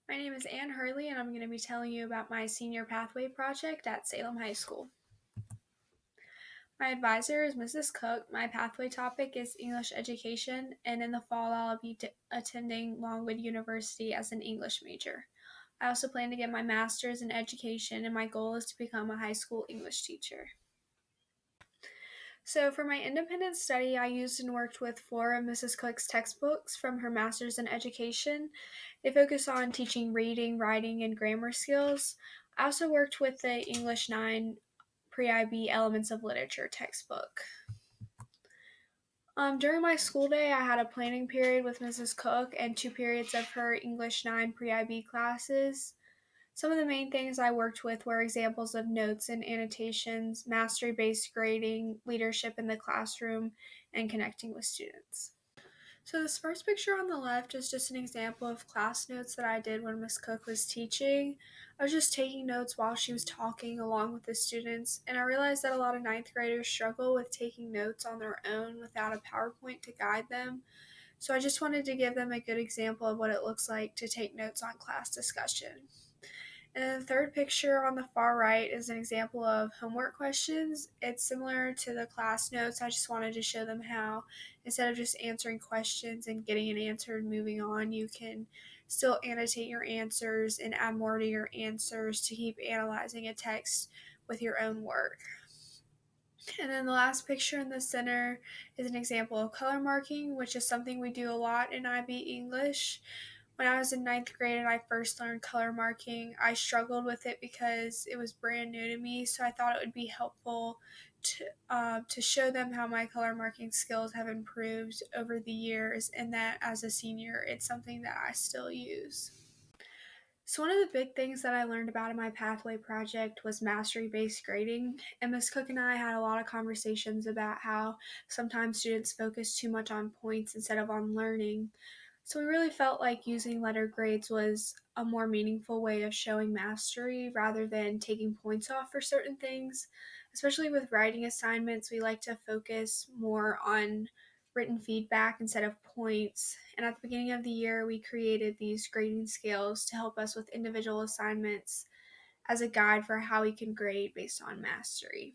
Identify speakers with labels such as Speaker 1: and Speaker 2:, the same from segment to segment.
Speaker 1: My name is Ann Hurley, and I'm going to be telling you about my senior pathway project at Salem High School. My advisor is Mrs. Cook. My pathway topic is English education, and in the fall, I'll be attending Longwood University as an English major. I also plan to get my master's in education, and my goal is to become a high school English teacher. So for my independent study, I used and worked with 4 of Mrs. Cook's textbooks from her master's in education. They focus on teaching reading, writing, and grammar skills. I also worked with the English 9 Pre-IB Elements of Literature textbook. During my school day, I had a planning period with Mrs. Cook and 2 periods of her English 9 Pre-IB classes. Some of the main things I worked with were examples of notes and annotations, mastery-based grading, leadership in the classroom, and connecting with students. So this first picture on the left is just an example of class notes that I did when Miss Cook was teaching. I was just taking notes while she was talking along with the students, and I realized that a lot of ninth graders struggle with taking notes on their own without a PowerPoint to guide them. So I just wanted to give them a good example of what it looks like to take notes on class discussion. And then the third picture on the far right is an example of homework questions. It's similar to the class notes. I just wanted to show them how instead of just answering questions and getting an answer and moving on, you can still annotate your answers and add more to your answers to keep analyzing a text with your own work. And then the last picture in the center is an example of color marking, which is something we do a lot in IB English. When I was in ninth grade and I first learned color marking, I struggled with it because it was brand new to me, so I thought it would be helpful to show them how my color marking skills have improved over the years, and that as a senior, it's something that I still use. So one of the big things that I learned about in my pathway project was mastery-based grading, and Ms. Cook and I had a lot of conversations about how sometimes students focus too much on points instead of on learning. So we really felt like using letter grades was a more meaningful way of showing mastery rather than taking points off for certain things. Especially with writing assignments, we like to focus more on written feedback instead of points. And at the beginning of the year, we created these grading scales to help us with individual assignments as a guide for how we can grade based on mastery.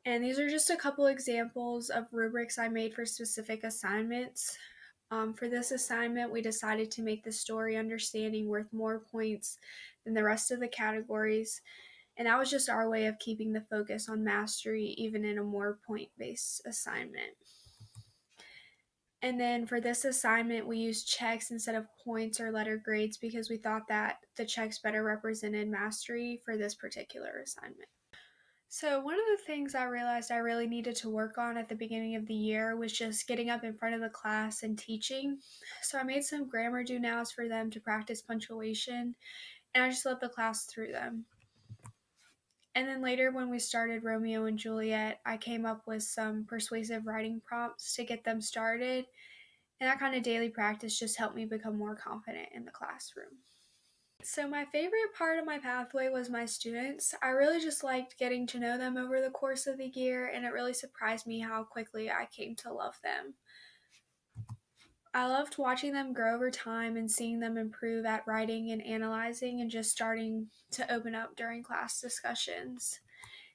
Speaker 1: And these are just a couple examples of rubrics I made for specific assignments. For this assignment, we decided to make the story understanding worth more points than the rest of the categories, and that was just our way of keeping the focus on mastery even in a more point-based assignment. And then for this assignment, we used checks instead of points or letter grades because we thought that the checks better represented mastery for this particular assignment. So one of the things I realized I really needed to work on at the beginning of the year was just getting up in front of the class and teaching. So I made some grammar do-nows for them to practice punctuation, and I just let the class through them. And then later when we started Romeo and Juliet, I came up with some persuasive writing prompts to get them started, and that kind of daily practice just helped me become more confident in the classroom. So my favorite part of my pathway was my students. I really just liked getting to know them over the course of the year, and it really surprised me how quickly I came to love them. I loved watching them grow over time and seeing them improve at writing and analyzing and just starting to open up during class discussions.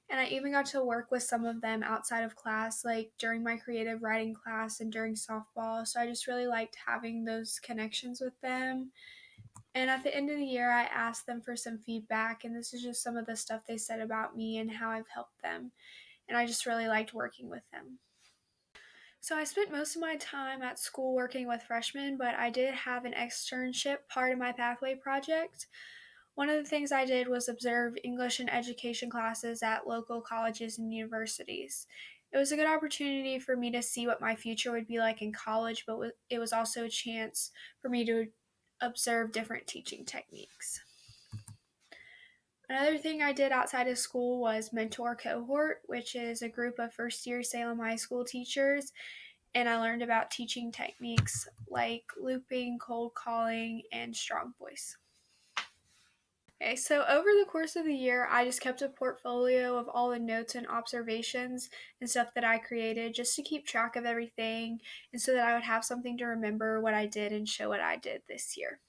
Speaker 1: And I even got to work with some of them outside of class, like during my creative writing class and during softball. So I just really liked having those connections with them. And at the end of the year, I asked them for some feedback, and this is just some of the stuff they said about me and how I've helped them. And I just really liked working with them. So I spent most of my time at school working with freshmen, but I did have an externship part of my pathway project. One of the things I did was observe English and education classes at local colleges and universities. It was a good opportunity for me to see what my future would be like in college, but it was also a chance for me to observe different teaching techniques. Another thing I did outside of school was mentor Cohort, which is a group of first-year Salem High School teachers, and I learned about teaching techniques like looping, cold calling, and strong voice. Okay, so over the course of the year, I just kept a portfolio of all the notes and observations and stuff that I created just to keep track of everything and so that I would have something to remember what I did and show what I did this year.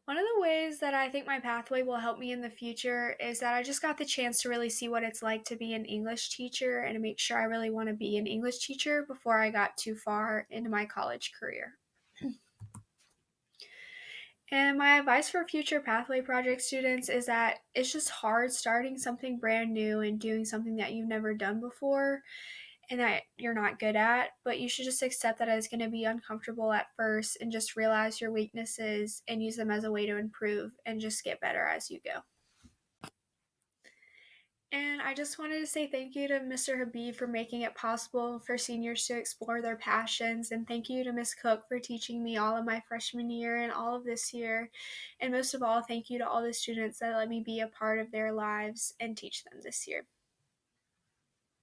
Speaker 1: One of the ways that I think my pathway will help me in the future is that I just got the chance to really see what it's like to be an English teacher and to make sure I really want to be an English teacher before I got too far into my college career. And my advice for future pathway project students is that it's just hard starting something brand new and doing something that you've never done before and that you're not good at, but you should just accept that it's going to be uncomfortable at first and just realize your weaknesses and use them as a way to improve and just get better as you go. And I just wanted to say thank you to Mr. Habib for making it possible for seniors to explore their passions. And thank you to Ms. Cook for teaching me all of my freshman year and all of this year. And most of all, thank you to all the students that let me be a part of their lives and teach them this year.